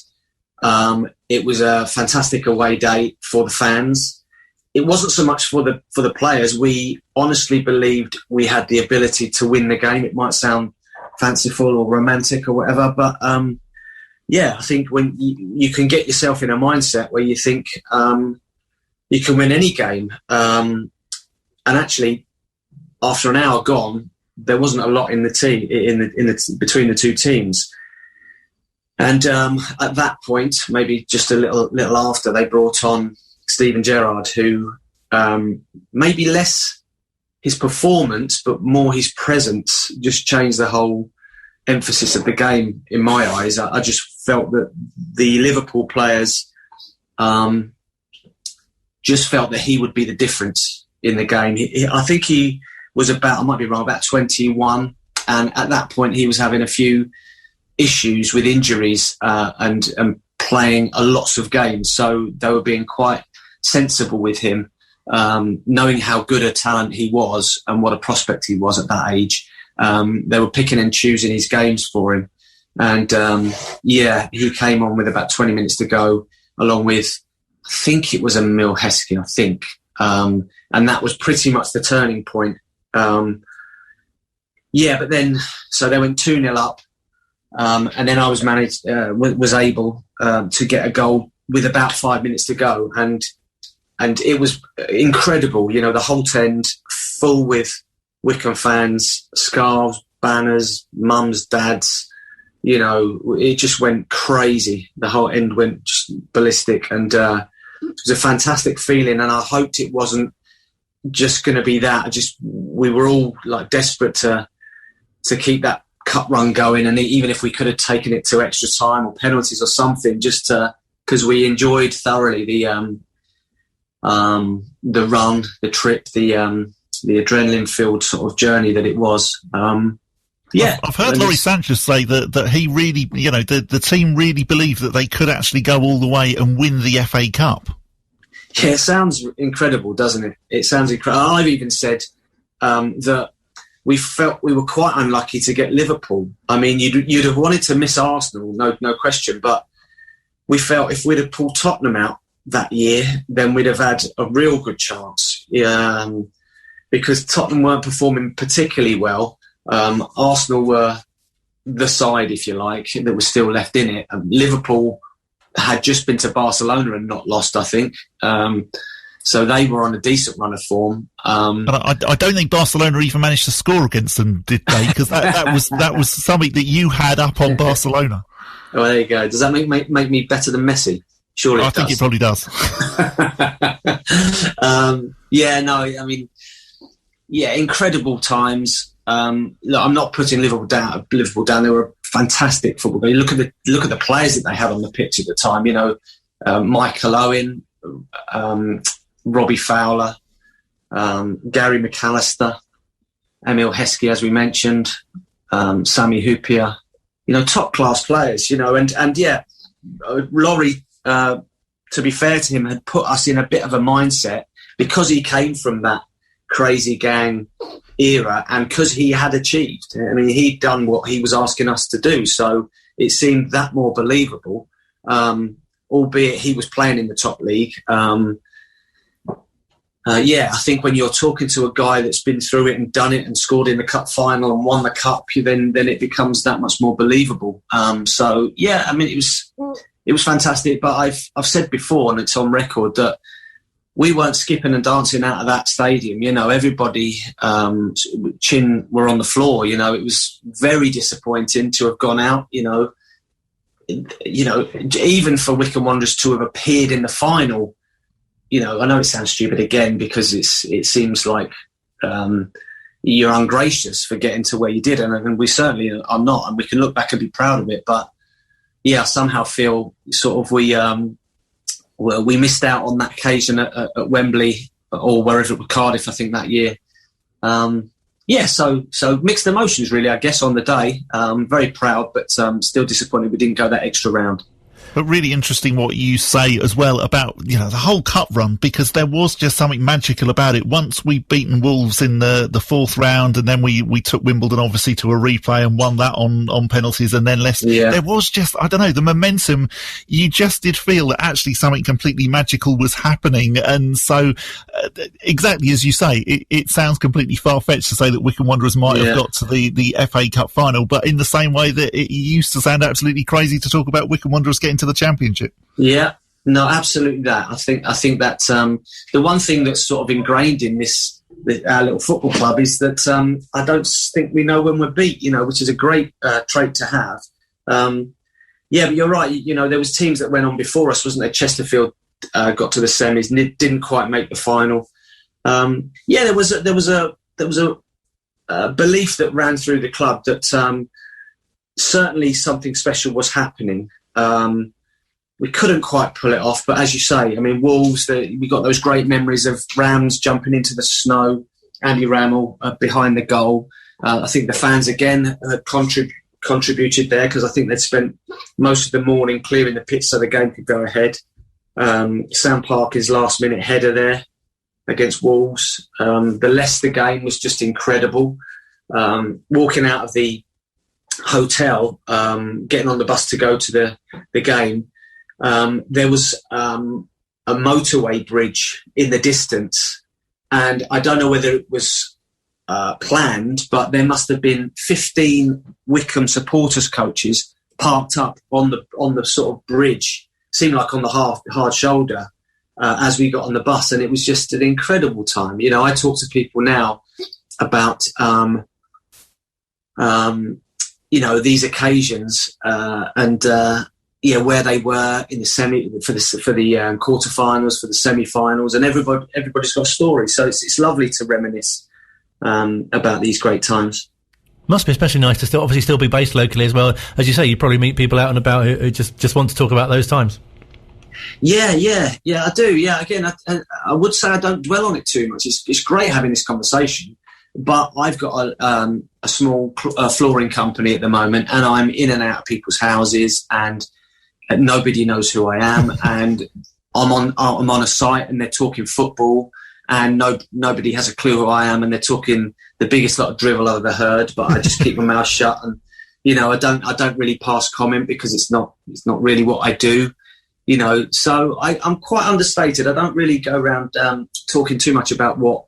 It was a fantastic away day for the fans. It wasn't so much for the players. We honestly believed we had the ability to win the game. It might sound fanciful or romantic or whatever, but I think when you can get yourself in a mindset where you think you can win any game, and actually, after an hour gone, there wasn't a lot in the team between the two teams. And at that point, maybe just a little after, they brought on Steven Gerrard, who maybe less his performance, but more his presence just changed the whole emphasis of the game in my eyes. I just felt that the Liverpool players just felt that he would be the difference in the game. I think he was I might be wrong, about 21. And at that point, he was having a few issues with injuries and playing lots of games. So they were being quite sensible with him. knowing how good a talent he was and what a prospect he was at that age, they were picking and choosing his games for him. And, he came on with about 20 minutes to go, along with, I think it was Emil Heskey, I think. And that was pretty much the turning point. But then, so they went 2-0 up. And then I was able to get a goal with about 5 minutes to go. And it was incredible. The Holt End full with Wycombe fans, scarves, banners, mums, dads. It just went crazy. The whole end went just ballistic, and it was a fantastic feeling. And I hoped it wasn't just going to be that. We were all like desperate to keep that cup run going, and even if we could have taken it to extra time or penalties or something, just because we enjoyed thoroughly the run, the trip, the adrenaline-filled sort of journey that it was. I've heard Laurie Sanchez say that he really, the team really believed that they could actually go all the way and win the FA Cup. Yeah, it sounds incredible, doesn't it? It sounds incredible. I've even said that we felt we were quite unlucky to get Liverpool. I mean, you'd have wanted to miss Arsenal, no question, but we felt if we'd have pulled Tottenham out that year, then we'd have had a real good chance. Because Tottenham weren't performing particularly well. Arsenal were the side, if you like, that was still left in it. Liverpool had just been to Barcelona and not lost, I think. So they were on a decent run of form. But I don't think Barcelona even managed to score against them, did they? Because that was something that you had up on Barcelona. Well, there you go. Does that make me better than Messi? Surely it does. I think it probably does. Incredible times. Look, I'm not putting Liverpool down. They were fantastic football. You look at the players that they had on the pitch at the time. Michael Owen, Robbie Fowler, Gary McAllister, Emil Heskey, as we mentioned, Sami Hupia. Top class players. Laurie, to be fair to him, had put us in a bit of a mindset because he came from that crazy gang era, and because he had achieved. I mean, he'd done what he was asking us to do, so it seemed that more believable, albeit he was playing in the top league. I think when you're talking to a guy that's been through it and done it and scored in the cup final and won the cup, then it becomes that much more believable. It was fantastic, but I've said before, and it's on record, that we weren't skipping and dancing out of that stadium. Everybody chin were on the floor. It was very disappointing to have gone out. Even for Wycombe Wanderers to have appeared in the final. I know it sounds stupid again because it seems like you're ungracious for getting to where you did, and we certainly are not. And we can look back and be proud of it. But I somehow feel sort of we missed out on that occasion at Wembley or wherever it was, Cardiff, I think, that year. So mixed emotions, really, I guess, on the day. Very proud, but still disappointed we didn't go that extra round. But really interesting what you say as well about, the whole cup run, because there was just something magical about it. Once we'd beaten Wolves in the fourth round, and then we took Wimbledon obviously to a replay and won that on penalties, and then Leicester. Yeah. There was just, I don't know, the momentum. You just did feel that actually something completely magical was happening. And so, exactly as you say, it sounds completely far-fetched to say that Wycombe Wanderers might have got to the FA Cup final, but in the same way that it used to sound absolutely crazy to talk about Wycombe Wanderers getting to the Championship. Yeah, no, absolutely that. I think that the one thing that's sort of ingrained in our little football club is that I don't think we know when we're beat, which is a great trait to have. But you're right. There was teams that went on before us, wasn't there? Chesterfield got to the semis, didn't quite make the final. There was a belief that ran through the club that certainly something special was happening. We couldn't quite pull it off, but as you say, I mean, Wolves, we got those great memories of Rams jumping into the snow, Andy Rammell behind the goal. I think the fans, again, contributed there because I think they'd spent most of the morning clearing the pitch so the game could go ahead. Sam Parker's last-minute header there against Wolves. The Leicester game was just incredible. Walking out of the hotel, getting on the bus to go to the game, there was a motorway bridge in the distance, and I don't know whether it was planned, but there must have been 15 Wycombe supporters coaches parked up on the sort of bridge, seemed like on the hard shoulder, as we got on the bus, and it was just an incredible time. You know, I talk to people now about you know, these occasions and where they were in the for the quarterfinals, for the semi-finals, and everybody's got a story. So it's lovely to reminisce about these great times. Must be especially nice to still be based locally as well. As you say, you probably meet people out and about who just want to talk about those times. Yeah, I do. Yeah, again, I would say I don't dwell on it too much. It's great having this conversation, but I've got a small flooring company at the moment, and I'm in and out of people's houses, and nobody knows who I am, and I'm on a site, and they're talking football, and nobody has a clue who I am, and they're talking the biggest lot of drivel I've ever heard, but I just keep my mouth shut, and you know, I don't really pass comment because it's not really what I do. You know, so I'm quite understated. I don't really go around talking too much about what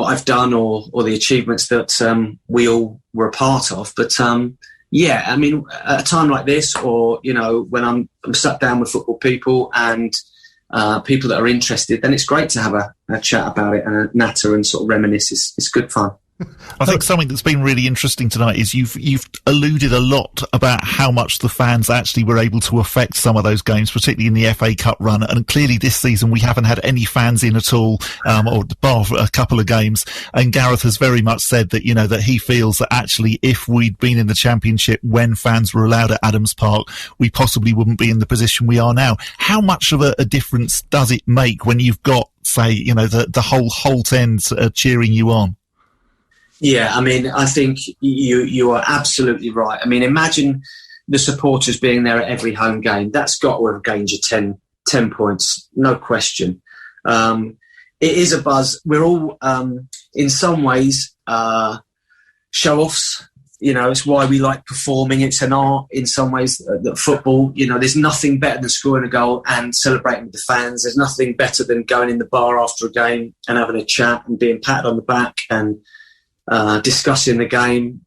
I've done or the achievements that we all were a part of. But yeah, I mean, at a time like this, or you know, when I'm sat down with football people and people that are interested, then it's great to have a chat about it and a natter and sort of reminisce. It's good fun. I think something that's been really interesting tonight is you've alluded a lot about how much the fans actually were able to affect some of those games, particularly in the FA Cup run. And clearly this season we haven't had any fans in at all, or bar for a couple of games. And Gareth has very much said that, you know, that he feels that actually if we'd been in the Championship when fans were allowed at Adams Park, we possibly wouldn't be in the position we are now. How much of a difference does it make when you've got, say, you know, the whole Holt end cheering you on? Yeah, I mean, I think you are absolutely right. I mean, imagine the supporters being there at every home game. That's got to have gained you 10 points, no question. It is a buzz. We're all, in some ways, show-offs. You know, it's why we like performing. It's an art in some ways, that football. You know, there's nothing better than scoring a goal and celebrating with the fans. There's nothing better than going in the bar after a game and having a chat and being patted on the back and discussing the game.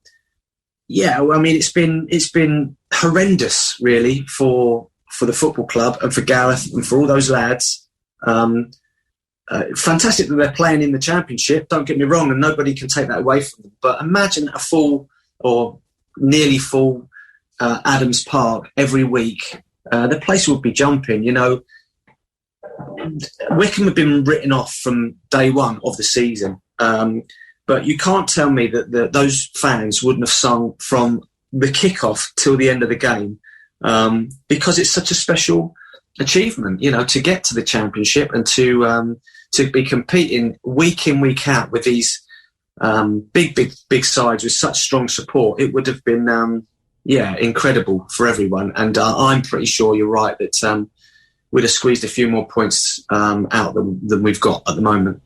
Yeah, well, I mean, it's been horrendous, really, for the football club and for Gareth and for all those lads. Fantastic that they're playing in the Championship, don't get me wrong, and nobody can take that away from them. But imagine a full or nearly full Adams Park every week. The place would be jumping, you know. Wycombe have been written off from day one of the season. But you can't tell me that those fans wouldn't have sung from the kickoff till the end of the game, because it's such a special achievement, you know, to get to the Championship and to be competing week in, week out with these big sides with such strong support. It would have been, incredible for everyone. And I'm pretty sure you're right that we'd have squeezed a few more points out than we've got at the moment.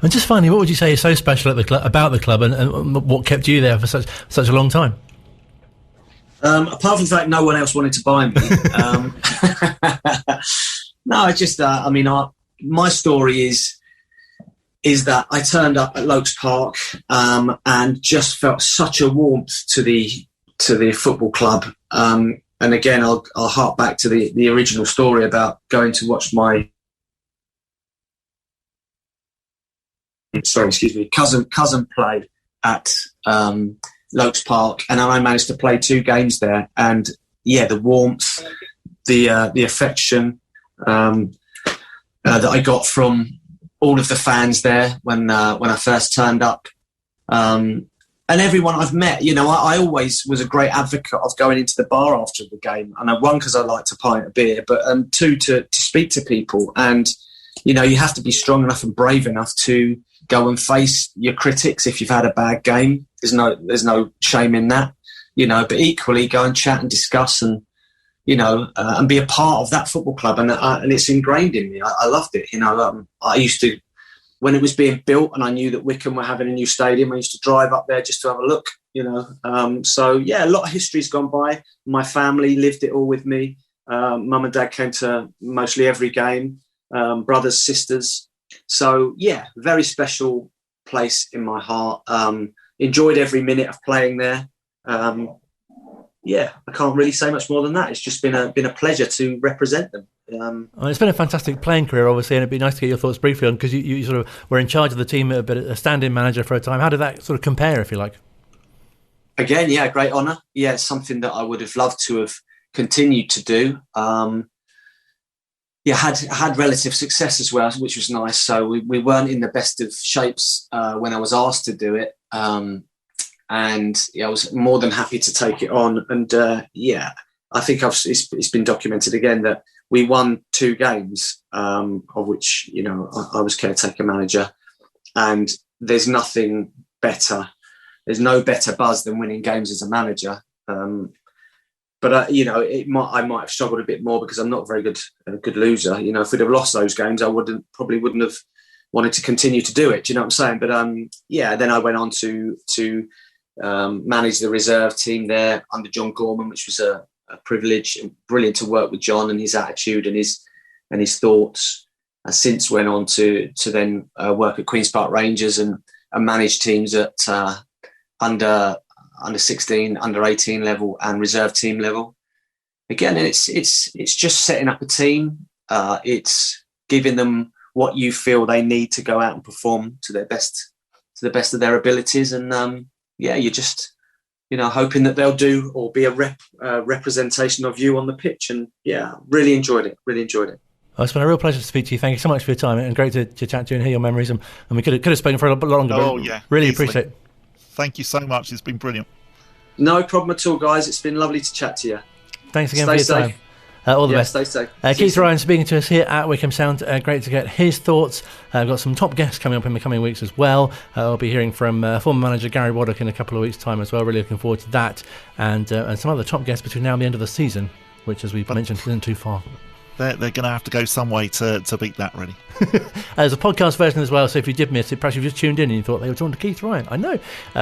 And just finally, what would you say is so special at about the club, and what kept you there for such a long time? Apart from the fact no one else wanted to buy me. No, I just, my story is that I turned up at Lokes Park and just felt such a warmth to the football club. And again, I'll hark back to the original story about going to watch my cousin play at Lokes Park, and I managed to play 2 games there. And yeah, the warmth, the affection that I got from all of the fans there when I first turned up, and everyone I've met. You know, I always was a great advocate of going into the bar after the game, and one, because I like to pint a beer, but 2, to speak to people. And you know, you have to be strong enough and brave enough to go and face your critics if you've had a bad game. There's no shame in that, you know, but equally go and chat and discuss and, you know, and be a part of that football club. And it's ingrained in me. I loved it. You know, I used to, when it was being built and I knew that Wycombe were having a new stadium, I used to drive up there just to have a look, So, yeah, a lot of history's gone by. My family lived it all with me. Mum and dad came to mostly every game, brothers, sisters. So, yeah, very special place in my heart. Enjoyed every minute of playing there. I can't really say much more than that. It's just been a pleasure to represent them. It's been a fantastic playing career, obviously, and it'd be nice to get your thoughts briefly on, because you sort of were in charge of the team, a stand-in manager for a time. How did that sort of compare, if you like? Again, yeah, great honour. Yeah, it's something that I would have loved to have continued to do. Had relative success as well, which was nice. So we weren't in the best of shapes when I was asked to do it. And I was more than happy to take it on. And I think it's been documented again that we won 2 games, of which I was caretaker manager. And there's nothing better. There's no better buzz than winning games as a manager. But I might have struggled a bit more because I'm not a very good loser. If we'd have lost those games, I probably wouldn't have wanted to continue to do it. Do you know what I'm saying? But then I went on to manage the reserve team there under John Gorman, which was a privilege, and brilliant to work with John and his attitude and his thoughts. I since went on to then work at Queen's Park Rangers and manage teams at under 16, under 18 level and reserve team level. Again, it's just setting up a team. It's giving them what you feel they need to go out and perform to the best of their abilities. And you're just hoping that they'll do or be a representation of you on the pitch. And really enjoyed it. Oh, it's been a real pleasure to speak to you. Thank you so much for your time, and great to chat to you and hear your memories. And we could have spoken for a lot longer. Oh, yeah. Really easily. Appreciate it. Thank you so much. It's been brilliant. No problem at all, guys. It's been lovely to chat to you. Thanks again for your time. All the best. Stay safe. Keith Ryan speaking to us here at Wycombe Sound. Great to get his thoughts. I've got some top guests coming up in the coming weeks as well. I'll be hearing from former manager Gary Waddock in a couple of weeks' time as well. Really looking forward to that. And some other top guests between now and the end of the season, which, as we mentioned, isn't too far. They're going to have to go some way to beat that, really. There's a podcast version as well, so if you did miss it, perhaps you've just tuned in and you thought they were talking to Keith Ryan. I know.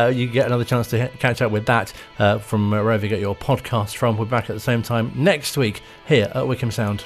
You get another chance to catch up with that from wherever you get your podcast from. We're back at the same time next week here at Wycombe Sound.